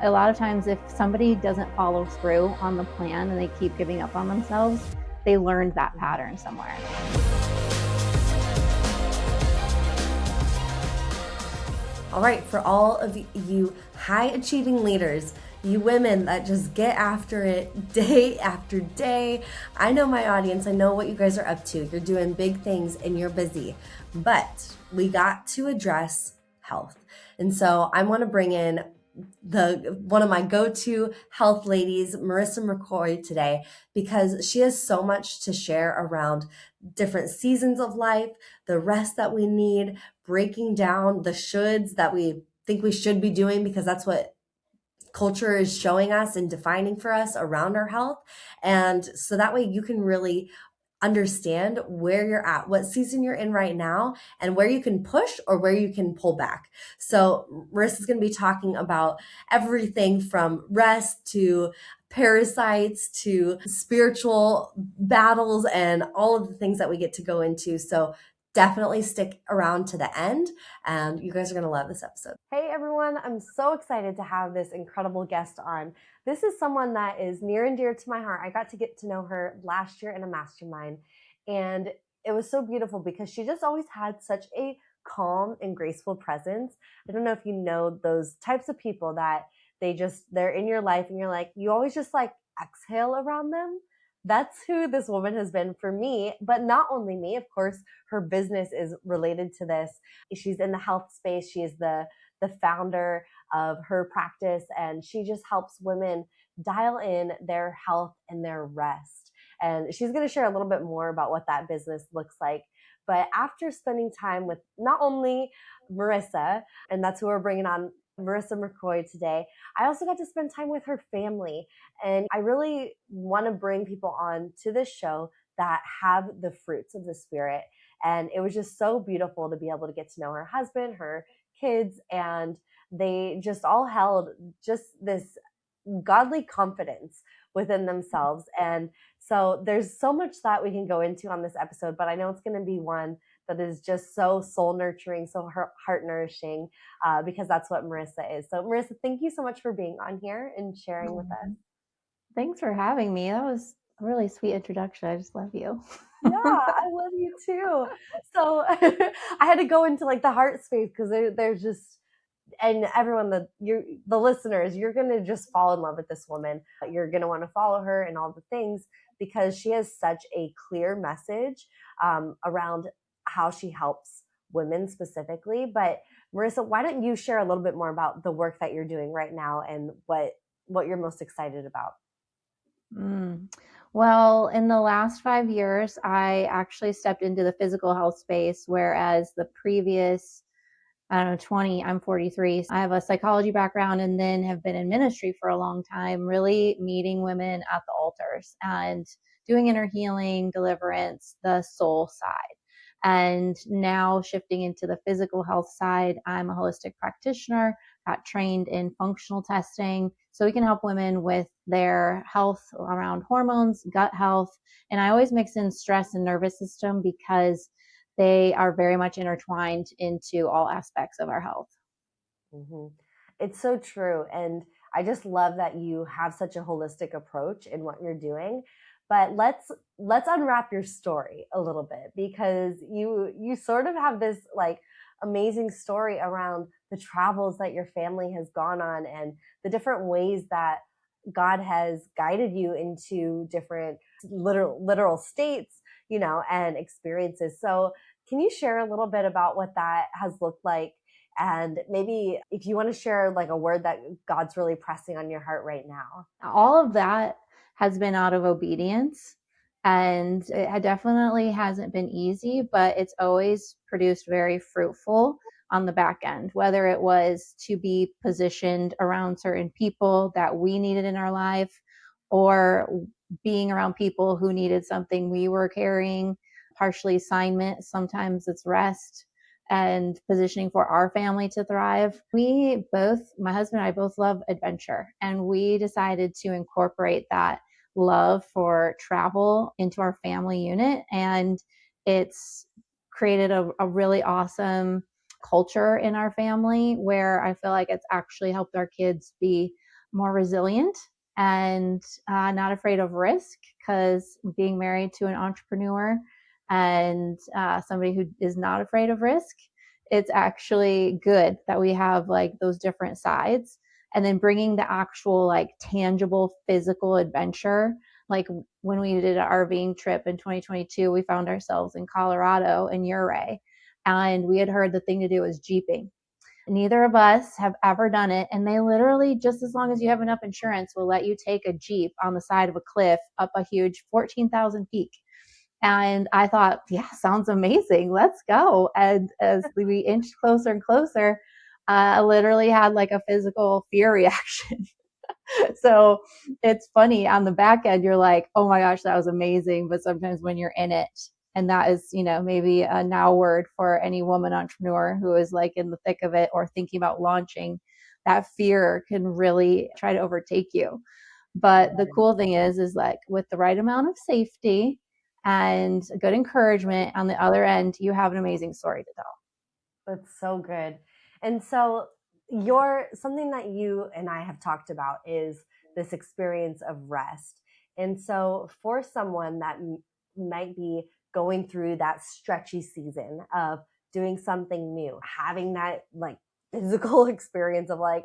A lot of times if somebody doesn't follow through on the plan and they keep giving up on themselves, they learned that pattern somewhere. All right, for all of you high achieving leaders, you women that just get after it day after day. I know my audience, I know what you guys are up to. You're doing big things and you're busy, but we got to address health. And so I want to bring in one of my go-to health ladies, Marissa McCrory, today, because she has so much to share around different seasons of life, the rest that we need, breaking down the shoulds that we think we should be doing because that's what culture is showing us and defining for us around our health. And so that way you can really understand where you're at, what season you're in right now, and where you can push or where you can pull back. So Marissa's going to be talking about everything from rest to parasites to spiritual battles and all of the things that we get to go into. So definitely stick around to the end, and you guys are going to love this episode. Hey everyone, I'm so excited to have this incredible guest on. This is someone that is near and dear to my heart. I got to get to know her last year in a mastermind, and it was so beautiful because she just always had such a calm and graceful presence. I don't know if you know those types of people that they're in your life and you're like, you always just like exhale around them. That's who this woman has been for me, but not only me, of course, her business is related to this. She's in the health space. She is the founder of her practice, and she just helps women dial in their health and their rest. And she's going to share a little bit more about what that business looks like. But after spending time with not only Marissa, and that's who we're bringing on, Marissa McCrory today, I also got to spend time with her family. And I really want to bring people on to this show that have the fruits of the spirit. And it was just so beautiful to be able to get to know her husband, her kids, and they just all held just this godly confidence within themselves. And so there's so much that we can go into on this episode, but I know it's going to be one that is just so soul nurturing, so heart nourishing, because that's what Marissa is. So Marissa, thank you so much for being on here and sharing with us. Thanks for having me. That was a really sweet introduction. I just love you. Yeah, I love you too. So I had to go into like the heart space because there's just, and everyone, the listeners, you're going to just fall in love with this woman. You're going to want to follow her and all the things because she has such a clear message around how she helps women specifically. But Marissa, why don't you share a little bit more about the work that you're doing right now and what you're most excited about? Well, in the last 5 years, I actually stepped into the physical health space, whereas the previous, 20, I'm 43. I have a psychology background and then have been in ministry for a long time, really meeting women at the altars and doing inner healing, deliverance, the soul side. And now shifting into the physical health side, I'm a holistic practitioner, got trained in functional testing. So we can help women with their health around hormones, gut health. And I always mix in stress and nervous system because they are very much intertwined into all aspects of our health. Mm-hmm. It's so true. And I just love that you have such a holistic approach in what you're doing. But let's unwrap your story a little bit, because you sort of have this like amazing story around the travels that your family has gone on and the different ways that God has guided you into different literal states, and experiences. So can you share a little bit about what that has looked like? And maybe if you want to share like a word that God's really pressing on your heart right now. All of that has been out of obedience, and it definitely hasn't been easy, but it's always produced very fruitful on the back end, whether it was to be positioned around certain people that we needed in our life or being around people who needed something we were carrying, partially assignment, sometimes it's rest, and positioning for our family to thrive. My husband and I both love adventure, and we decided to incorporate that love for travel into our family unit. And it's created a really awesome culture in our family where I feel like it's actually helped our kids be more resilient and not afraid of risk, because being married to an entrepreneur and somebody who is not afraid of risk, it's actually good that we have like those different sides. And then bringing the actual like tangible physical adventure, like when we did an RVing trip in 2022, we found ourselves in Colorado in Uray, and we had heard the thing to do was jeeping. Neither of us have ever done it. And they literally, just as long as you have enough insurance, will let you take a Jeep on the side of a cliff up a huge 14,000 peak. And I thought, yeah, sounds amazing. Let's go. And as we inched closer and closer, I literally had like a physical fear reaction. So it's funny on the back end, you're like, oh my gosh, that was amazing. But sometimes when you're in it, and that is, maybe a now word for any woman entrepreneur who is like in the thick of it or thinking about launching, that fear can really try to overtake you. But the cool thing is like with the right amount of safety and good encouragement on the other end, you have an amazing story to tell. That's so good. And so your something that you and I have talked about is this experience of rest. And so for someone that might be going through that stretchy season of doing something new, having that like physical experience of like,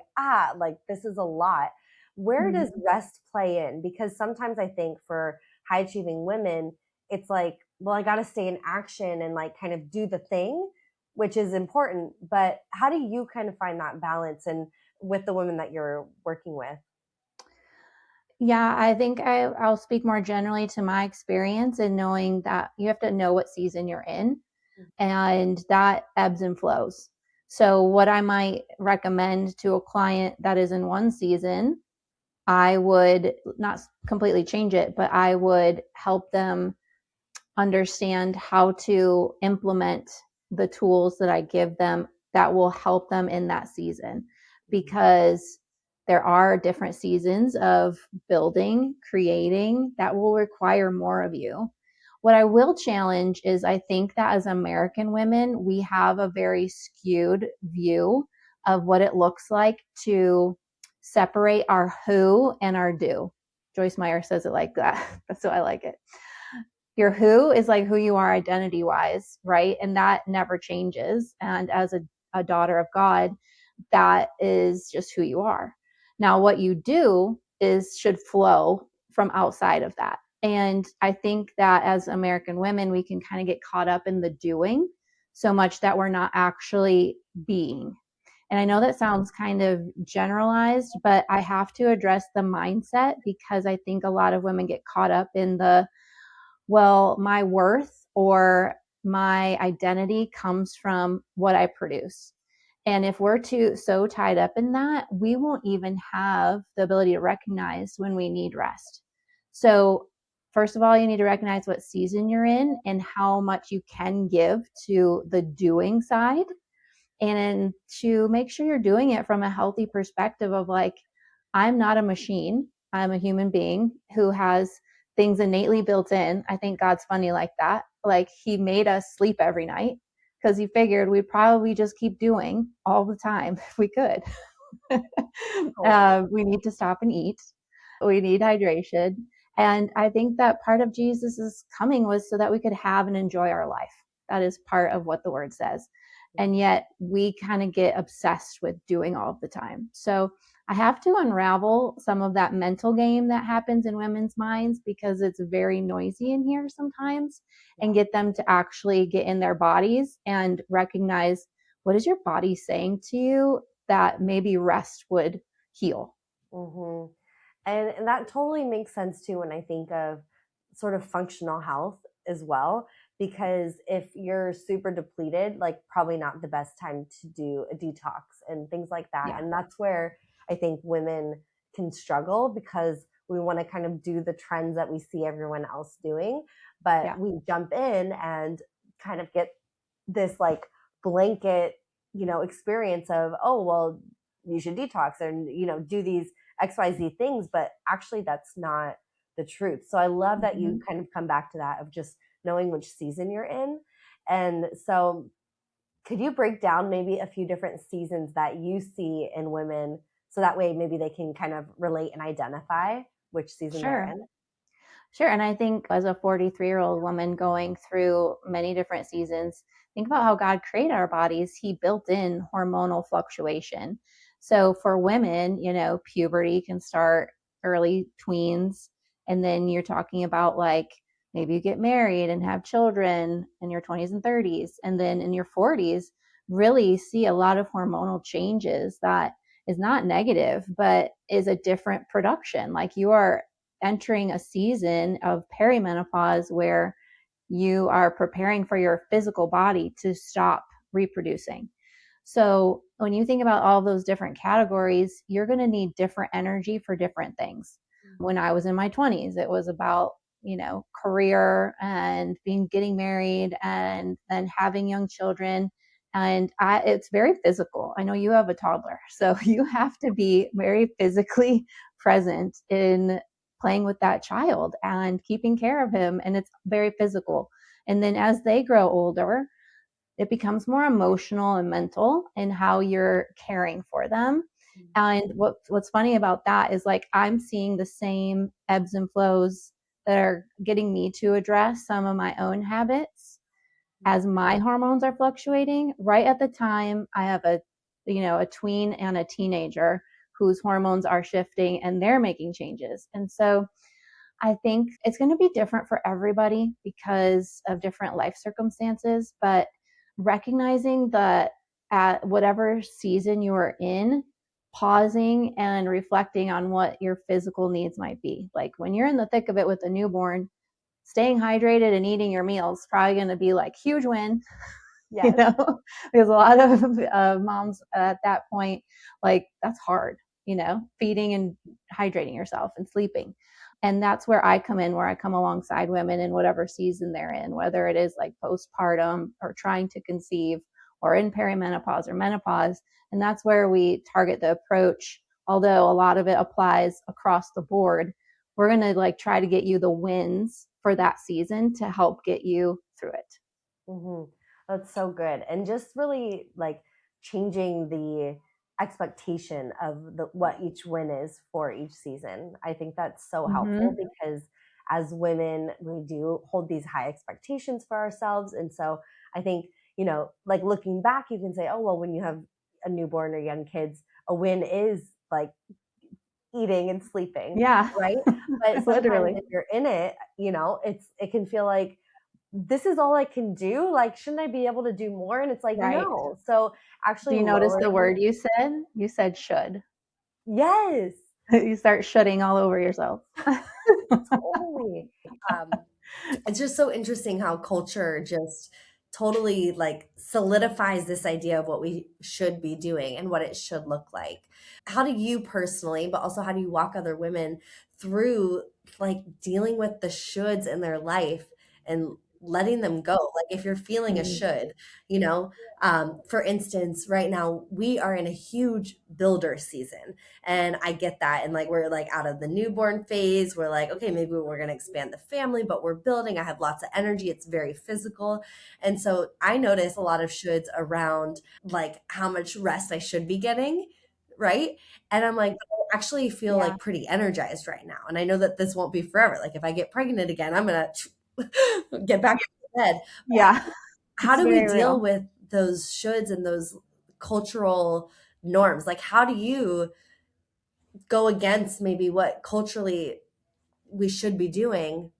like this is a lot. Where does Mm-hmm. rest play in? Because sometimes I think for high achieving women, it's like, well, I got to stay in action and like kind of do the thing, which is important. But how do you kind of find that balance and with the women that you're working with? Yeah, I think I'll speak more generally to my experience in knowing that you have to know what season you're in, and that ebbs and flows. So, what I might recommend to a client that is in one season, I would not completely change it, but I would help them understand how to implement the tools that I give them that will help them in that season, because there are different seasons of building, creating that will require more of you. What I will challenge is I think that as American women, we have a very skewed view of what it looks like to separate our who and our do. Joyce Meyer says it like that. That's why I like it. Your who is like who you are identity wise, right? And that never changes. And as a daughter of God, that is just who you are. Now, what you do is should flow from outside of that. And I think that as American women, we can kind of get caught up in the doing so much that we're not actually being. And I know that sounds kind of generalized, but I have to address the mindset, because I think a lot of women get caught up in the, well, my worth or my identity comes from what I produce. And if we're too so tied up in that, we won't even have the ability to recognize when we need rest. So, first of all, you need to recognize what season you're in and how much you can give to the doing side, and to make sure you're doing it from a healthy perspective of like, I'm not a machine. I'm a human being who has things innately built in. I think God's funny like that. Like he made us sleep every night because he figured we'd probably just keep doing all the time if we could. We need to stop and eat. We need hydration. And I think that part of Jesus's coming was so that we could have and enjoy our life. That is part of what the word says. And yet we kind of get obsessed with doing all of the time. So I have to unravel some of that mental game that happens in women's minds, because it's very noisy in here sometimes, and get them to actually get in their bodies and recognize, what is your body saying to you that maybe rest would heal. Mm-hmm. And that totally makes sense too when I think of sort of functional health as well. Because if you're super depleted, like probably not the best time to do a detox and things like that. Yeah. And that's where I think women can struggle, because we want to kind of do the trends that we see everyone else doing, but Yeah. we jump in and kind of get this like blanket, experience of, oh, well, you should detox and, do these XYZ things, but actually that's not the truth. So I love that you Mm-hmm. kind of come back to that of just knowing which season you're in. And so could you break down maybe a few different seasons that you see in women so that way maybe they can kind of relate and identify which season they're Sure. in. Sure. And I think as a 43-year-old woman going through many different seasons, think about how God created our bodies. He built in hormonal fluctuation. So for women, puberty can start early tweens. And then you're talking about like maybe you get married and have children in your 20s and 30s. And then in your 40s, really see a lot of hormonal changes that is not negative, but is a different production. Like you are entering a season of perimenopause where you are preparing for your physical body to stop reproducing. So when you think about all those different categories, you're going to need different energy for different things. When I was in my 20s, it was about, career and getting married and then having young children. And it's very physical. I know you have a toddler, so you have to be very physically present in playing with that child and keeping care of him. And it's very physical. And then as they grow older, it becomes more emotional and mental in how you're caring for them. And what's funny about that is like I'm seeing the same ebbs and flows that are getting me to address some of my own habits as my hormones are fluctuating. Right at the time I have a tween and a teenager whose hormones are shifting and they're making changes. And so I think it's going to be different for everybody because of different life circumstances, but recognizing that at whatever season you are in, pausing and reflecting on what your physical needs might be. Like when you're in the thick of it with a newborn, staying hydrated and eating your meals is probably going to be like huge win. Yes. Because a lot of moms at that point, like that's hard, feeding and hydrating yourself and sleeping. And that's where I come in, where I come alongside women in whatever season they're in, whether it is like postpartum or trying to conceive or in perimenopause or menopause. And that's where we target the approach. Although a lot of it applies across the board, we're going to like try to get you the wins for that season to help get you through it. Mm-hmm. That's so good. And just really like changing the expectation of what each win is for each season. I think that's so helpful Mm-hmm. because as women, we do hold these high expectations for ourselves. And so I think, like looking back, you can say, oh, well, when you have a newborn or young kids, a win is like eating and sleeping, Yeah, right? But sometimes literally. if you're in it, it can feel like this is all I can do. Like, shouldn't I be able to do more? And it's like, Right. no. So Do actually you notice the lowering, word you said? You said should. yes, You start shoulding all over yourself. totally. Um, it's just so interesting how culture just totally like solidifies this idea of what we should be doing and what it should look like. How do you personally, but also how do you walk other women through like dealing with the shoulds in their life and letting them go? Like if you're feeling a Mm. should, for instance, right now we are in a huge builder season, and I get that. And like we're like out of the newborn phase. We're like, okay, maybe we're gonna expand the family, but we're building. I have lots of energy. It's very physical. And so I notice a lot of shoulds around like how much rest I should be getting, right? And I'm like, I actually feel Yeah. like pretty energized right now. And I know that this won't be forever. Like if I get pregnant again, I'm gonna get back into bed. But Yeah. how It's do we very deal real. with those shoulds and those cultural norms? Like how do you go against maybe what culturally we should be doing?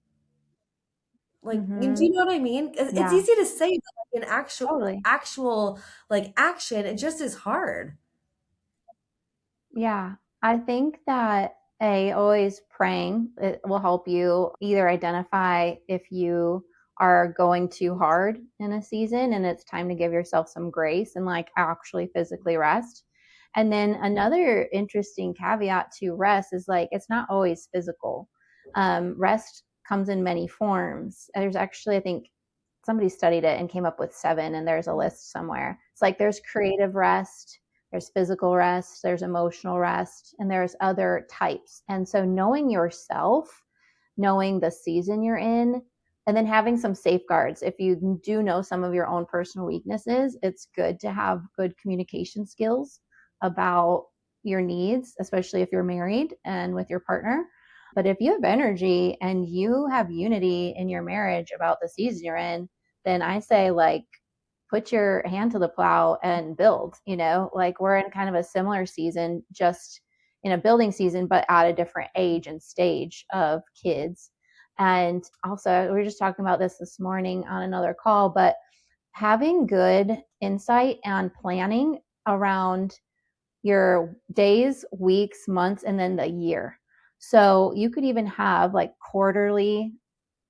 Like, do Mm-hmm. you know what I mean? It's Yeah, easy to say, but like in totally. actual like action, it just is hard. Yeah. I think that always praying, it will help you either identify if you are going too hard in a season and it's time to give yourself some grace and like actually physically rest. And then another interesting caveat to rest is like it's not always physical. Rest comes in many forms. There's actually, I think, somebody studied it and came up with 7, and there's a list somewhere. It's like there's creative rest, there's physical rest, there's emotional rest, and there's other types. And so knowing yourself, knowing the season you're in, and then having some safeguards. If you do know some of your own personal weaknesses, it's good to have good communication skills about your needs, especially if you're married and with your partner. But if you have energy and you have unity in your marriage about the season you're in, then I say, like, put your hand to the plow and build. Like, we're in kind of a similar season, just in a building season, but at a different age and stage of kids. And also, we were just talking about this morning on another call, but having good insight and planning around your days, weeks, months, and then the year. So you could even have like quarterly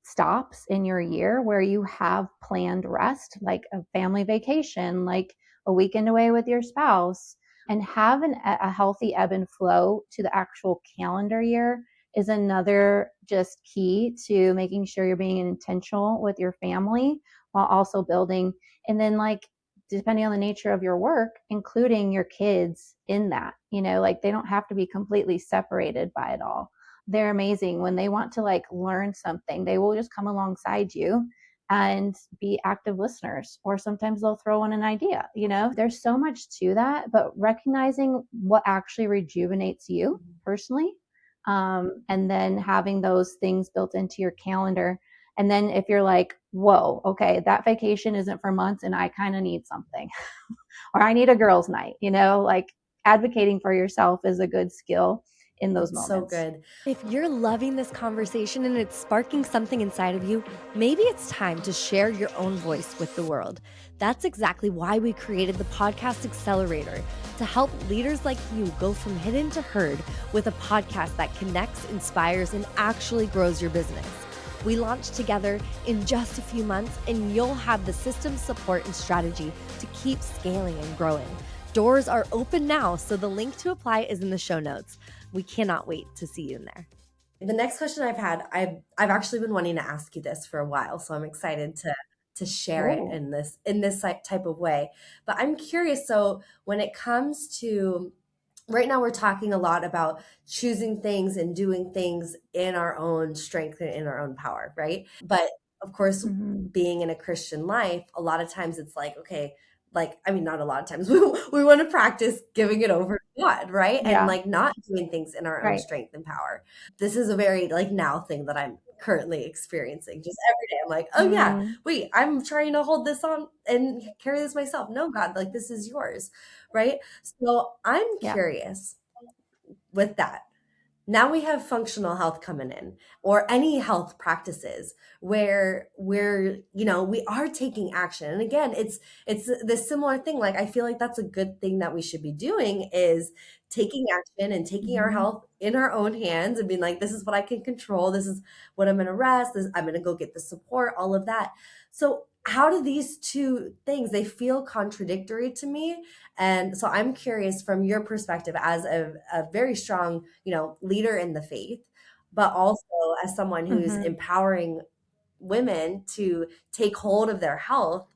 stops in your year where you have planned rest, like a family vacation, like a weekend away with your spouse, and have a healthy ebb and flow to the actual calendar year is another just key to making sure you're being intentional with your family while also building. And then, like, depending on the nature of your work, including your kids in that, like, they don't have to be completely separated by it all. They're amazing. When they want to like learn something, they will just come alongside you and be active listeners, or sometimes they'll throw in an idea. There's so much to that, but recognizing what actually rejuvenates you personally, and then having those things built into your calendar. And then if you're like, whoa, okay, that vacation isn't for months and I kind of need something, or I need a girls' night, like, advocating for yourself is a good skill in those It's so moments. good. If you're loving this conversation and it's sparking something inside of you, maybe it's time to share your own voice with the world. That's exactly why we created the Podcast Accelerator, to help leaders like you go from hidden to heard with a podcast that connects, inspires, and actually grows your business. We launched together in just a few months, and you'll have the system, support, and strategy to keep scaling and growing. Doors are open now, so the link to apply is in the show notes. We cannot wait to see you in there. The next question I've actually been wanting to ask you this for a while, so I'm excited to share it in this type of way. But I'm curious, so when it comes to right now, we're talking a lot about choosing things and doing things in our own strength and in our own power, right? But of course, being in a Christian life, a lot of times it's like, okay, like, I mean, not a lot of times, we want to practice giving it over to God, right? And Yeah. like not doing things in our own Right. strength and power. This is a very like now thing that I'm currently experiencing just every day. I'm like, oh yeah, wait, I'm trying to hold this on and carry this myself. No, God, like this is yours, right? So I'm Yeah. curious with that. Now we have functional health coming in, or any health practices where we are taking action. And again, it's this similar thing. Like, I feel like that's a good thing that we should be doing, is taking action and taking our health in our own hands and being like, this is what I can control. This is what I'm going to rest. I'm going to go get the support, all of that. So how do these two things, they feel contradictory to me? And so I'm curious, from your perspective as a very strong, leader in the faith, but also as someone who's empowering women to take hold of their health,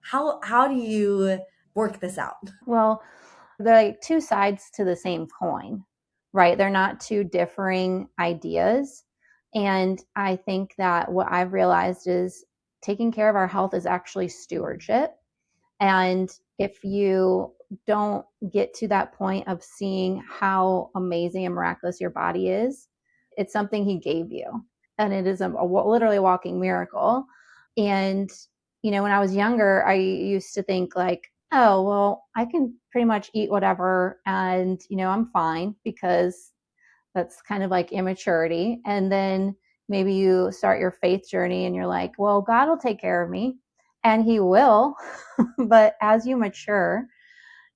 how do you work this out? Well, they're like two sides to the same coin, right? They're not two differing ideas. And I think that what I've realized is taking care of our health is actually stewardship. And if you don't get to that point of seeing how amazing and miraculous your body is, it's something he gave you. And it is literally a walking miracle. And, when I was younger, I used to think like, oh, well, I can pretty much eat whatever and, I'm fine, because that's kind of like immaturity. And then maybe you start your faith journey and you're like, well, God will take care of me, and he will. But as you mature,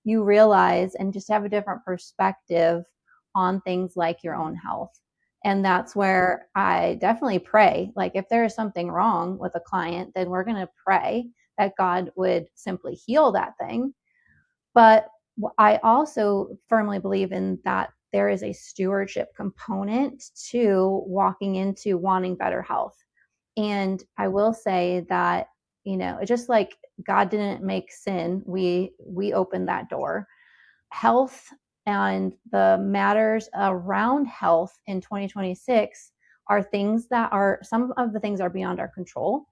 you realize and just have a different perspective on things like your own health. And that's where I definitely pray. Like, if there is something wrong with a client, then we're going to pray that God would simply heal that thing. But I also firmly believe in that there is a stewardship component to walking into wanting better health. And I will say that, just like God didn't make sin, we opened that door. Health and the matters around health in 2026 are things that are, some of the things are beyond our control,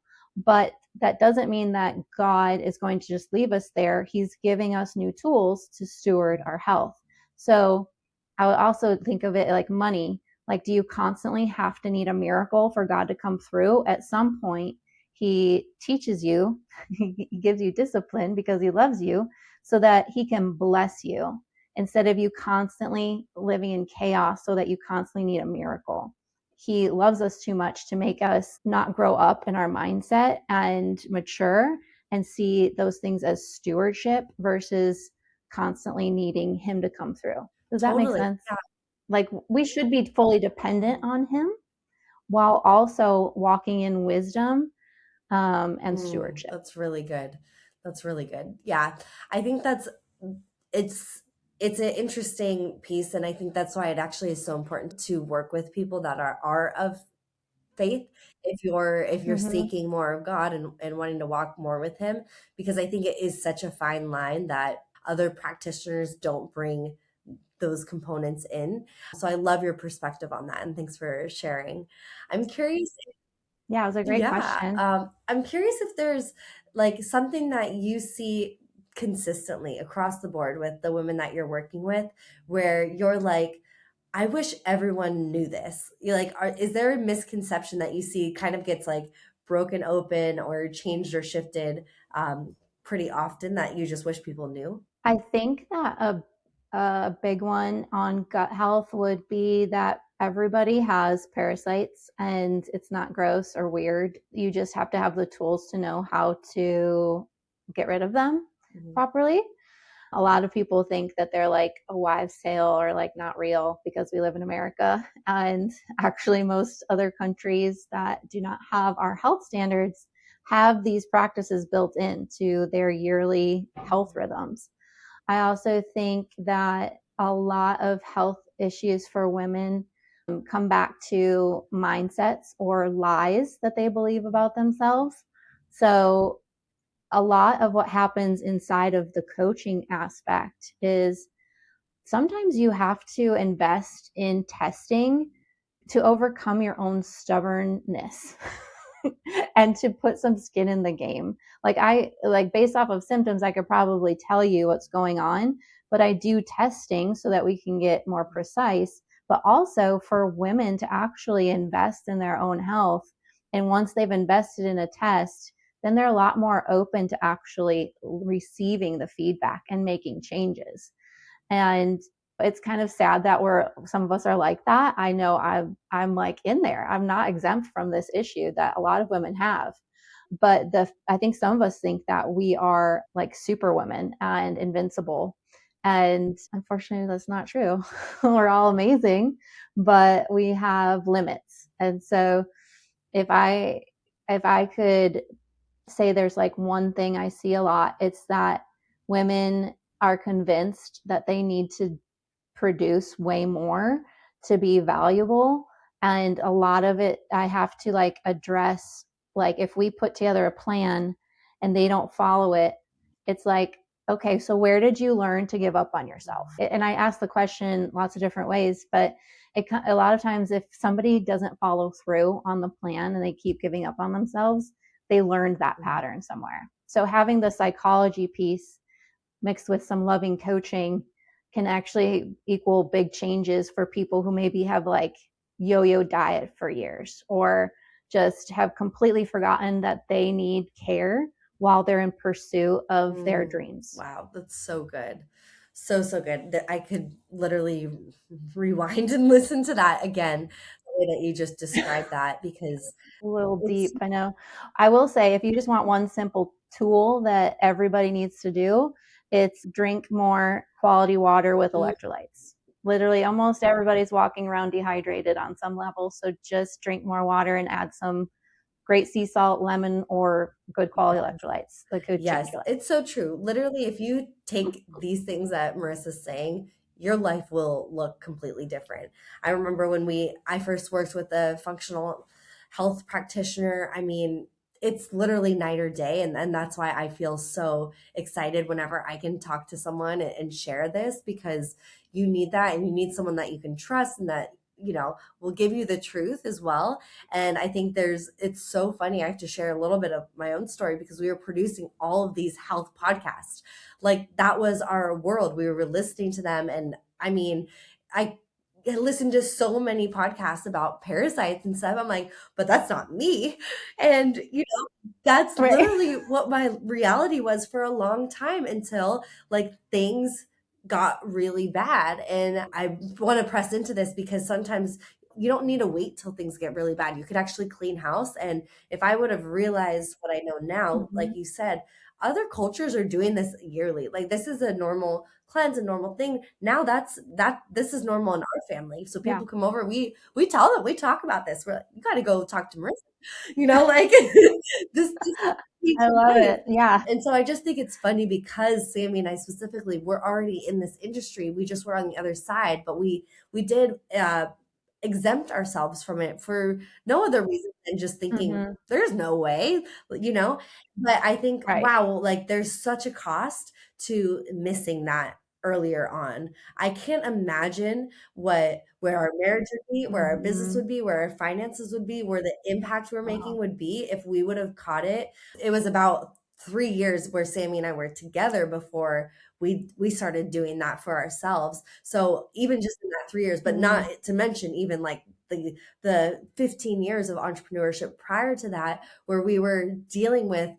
but that doesn't mean that God is going to just leave us there. He's giving us new tools to steward our health. So I would also think of it like money. Like, do you constantly have to need a miracle for God to come through? At some point, He teaches you, He gives you discipline because He loves you so that He can bless you instead of you constantly living in chaos so that you constantly need a miracle. He loves us too much to make us not grow up in our mindset and mature and see those things as stewardship versus constantly needing Him to come through. Does that make Totally. sense? Like, we should be fully dependent on Him while also walking in wisdom and stewardship. That's really good. That's really good. Yeah. I think it's it's an interesting piece, and I think that's why it actually is so important to work with people that are of faith if you're Mm-hmm. seeking more of God and wanting to walk more with him, because I think it is such a fine line that other practitioners don't bring those components in. So I love your perspective on that, and thanks for sharing. I'm curious. Yeah, it was a great Yeah, question. I'm curious if there's like something that you see consistently across the board with the women that you're working with, where you're like, I wish everyone knew this. You like, is there a misconception that you see kind of gets like broken open or changed or shifted pretty often that you just wish people knew? I think that a big one on gut health would be that everybody has parasites and it's not gross or weird. You just have to have the tools to know how to get rid of them Mhm. properly. A lot of people think that they're like a wives' tale or like not real because we live in America. And actually, most other countries that do not have our health standards have these practices built into their yearly health rhythms. I also think that a lot of health issues for women come back to mindsets or lies that they believe about themselves. So, a lot of what happens inside of the coaching aspect is sometimes you have to invest in testing to overcome your own stubbornness and to put some skin in the game. Like based off of symptoms, I could probably tell you what's going on, but I do testing so that we can get more precise, but also for women to actually invest in their own health. And once they've invested in a test, then they're a lot more open to actually receiving the feedback and making changes. And it's kind of sad that some of us are like that. I know I'm like in there. I'm not exempt from this issue that a lot of women have. But the I think some of us think that we are like super women and invincible. And unfortunately that's not true. We're all amazing, but we have limits. And so if I if I could say there's like one thing I see a lot, it's that women are convinced that they need to produce way more to be valuable. And a lot of it, I have to like address, like, if we put together a plan and they don't follow it, it's like, okay, so where did you learn to give up on yourself? And I ask the question lots of different ways, but a lot of times if somebody doesn't follow through on the plan and they keep giving up on themselves, they learned that pattern somewhere. So having the psychology piece mixed with some loving coaching can actually equal big changes for people who maybe have like yo-yo diet for years or just have completely forgotten that they need care while they're in pursuit of their Mm, dreams. wow, that's so good. So, so good that I could literally rewind and listen to that again, the way that you just described that, because A little it's, deep, I know. I will say, if you just want one simple tool that everybody needs to do, it's drink more quality water with mm, electrolytes. Literally, almost everybody's walking around dehydrated on some level. So just drink more water and add some great sea salt, lemon, or good quality electrolytes. That could change yes, your life. it's so true. Literally, if you take these things that Marissa's saying, your life will look completely different. I remember when I first worked with a functional health practitioner. I mean, it's literally night or day, and that's why I feel so excited whenever I can talk to someone and share this, because you need that, and you need someone that you can trust and that will give you the truth as well. And I think it's so funny. I have to share a little bit of my own story, because we were producing all of these health podcasts. Like, that was our world. We were listening to them. And I mean, I listened to so many podcasts about parasites and stuff. I'm like, but that's not me. And, that's Right. literally what my reality was for a long time until like things got really bad. And I want to press into this because sometimes you don't need to wait till things get really bad. You could actually clean house. And if I would have realized what I know now, like Mhm. you said, other cultures are doing this yearly. Like this is a normal cleanse, a normal thing. Now this is normal in our family. So Yeah. people come over, we tell them, we talk about this. We're like, you got to go talk to Marissa, like this keeps I your love life. it. Yeah. And so I just think it's funny because Sammy and I specifically were already in this industry. We just were on the other side, but we did exempt ourselves from it for no other reason than just thinking Mhm. there's no way, you know. But I think, Right. wow, like there's such a cost to missing that earlier on. I can't imagine where our marriage would be, where our business Mhm. would be, where our finances would be, where the impact we're making would be if we would have caught it. It was about 3 years where Sammy and I were together before we started doing that for ourselves. So even just in that 3 years, but not Mm. to mention even like the 15 years of entrepreneurship prior to that, where we were dealing with,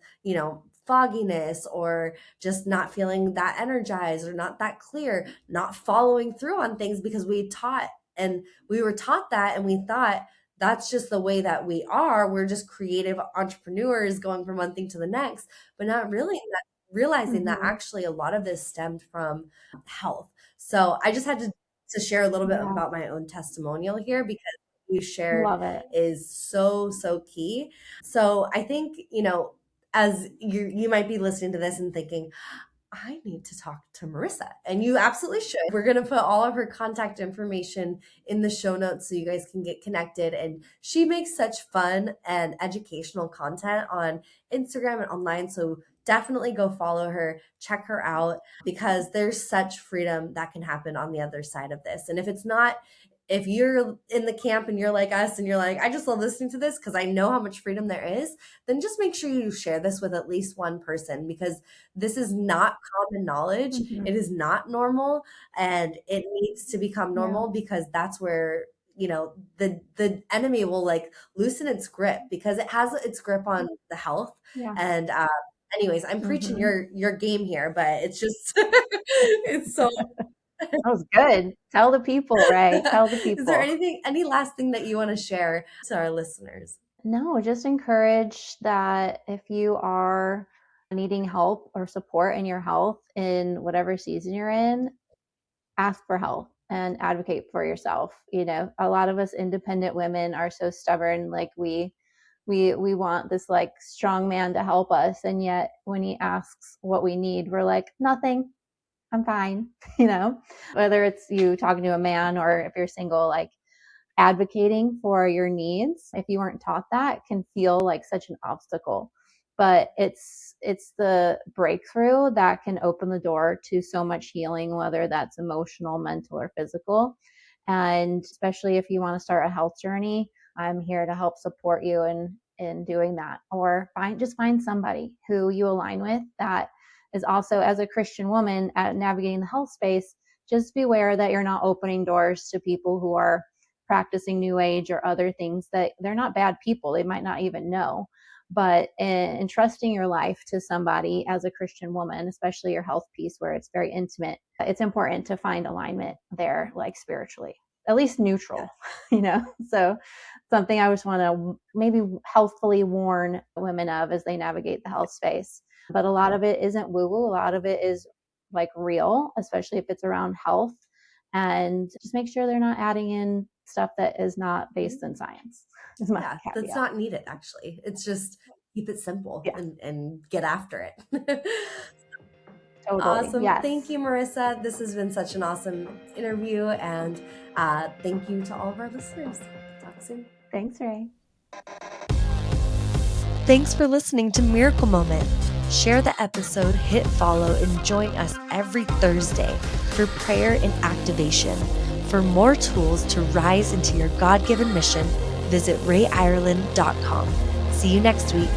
fogginess or just not feeling that energized or not that clear, not following through on things because we were taught that and we thought that's just the way that we are. We're just creative entrepreneurs going from one thing to the next, but not really realizing that Mhm. actually a lot of this stemmed from health. So I just had to share a little bit Yeah. about my own testimonial here because what you shared Love it. is so, so key. So I think, as you might be listening to this and thinking, I need to talk to Marissa. And you absolutely should. We're going to put all of her contact information in the show notes so you guys can get connected. And she makes such fun and educational content on Instagram and online. So definitely go follow her, check her out, because there's such freedom that can happen on the other side of this. And if you're in the camp and you're like us and you're like, I just love listening to this because I know how much freedom there is, then just make sure you share this with at least one person because this is not common knowledge. It Mhm. is not normal and it needs to become Yeah. normal because that's where the enemy will like loosen its grip because it has its grip on the health. Yeah. And anyways, I'm preaching Mhm. your game here, but it's just it's so That was good. Tell the people, Ray. Tell the is there people. any last thing that you want to share to our listeners? No, just encourage that if you are needing help or support in your health in whatever season you're in, ask for help and advocate for yourself. A lot of us independent women are so stubborn, like we want this like strong man to help us, and yet when he asks what we need, we're like, nothing. I'm fine. Whether it's you talking to a man or if you're single, like advocating for your needs, if you weren't taught that, can feel like such an obstacle. But it's the breakthrough that can open the door to so much healing, whether that's emotional, mental, or physical. And especially if you want to start a health journey, I'm here to help support you in doing that. Or find somebody who you align with that is also, as a Christian woman at navigating the health space, just beware that you're not opening doors to people who are practicing new age or other things, that they're not bad people. They might not even know. But in trusting your life to somebody as a Christian woman, especially your health piece where it's very intimate, it's important to find alignment there, like spiritually, at least neutral, So something I just want to maybe healthfully warn women of as they navigate the health space. But a lot of it isn't woo woo. A lot of it is like real, especially if it's around health. And just make sure they're not adding in stuff that is not based in science, is my Yeah, that's caveat. not needed actually. It's just keep it simple Yeah, and get after it. totally. Awesome. Thank Yes. you, Marissa. This has been such an awesome interview. And thank you to all of our listeners. Talk soon. Thanks, Ray. Thanks for listening to Miracle Moment. Share the episode, hit follow, and join us every Thursday for prayer and activation. For more tools to rise into your God-given mission, visit rayireland.com. See you next week.